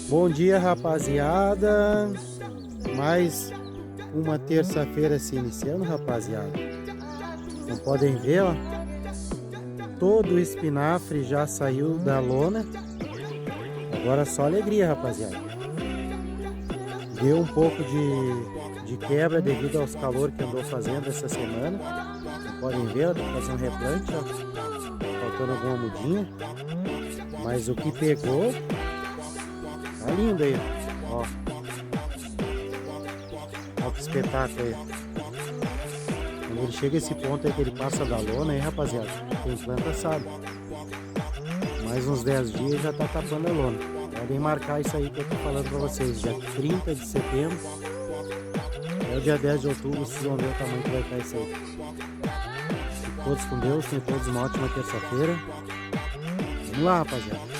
Bom dia, rapaziada. Mais uma terça-feira se iniciando, rapaziada. Como podem ver, ó, todo o espinafre já saiu da lona. Agora só alegria, rapaziada. Deu um pouco de quebra devido aos calor que andou fazendo essa semana. Como podem ver, ó, tá fazendo replante, ó, faltando alguma mudinha. Mas o que pegou tá lindo aí, ó. Olha que espetáculo aí. Quando ele chega a esse ponto aí que ele passa da lona aí, rapaziada, quem planta sabe. Mais uns 10 dias já tá tapando a lona. Podem marcar isso aí que eu tô falando pra vocês. Dia 30 de setembro até o dia 10 de outubro, vocês vão ver o tamanho que vai estar isso aí. Fiquem todos com Deus, tenham todos uma ótima terça-feira. Vamos lá, rapaziada.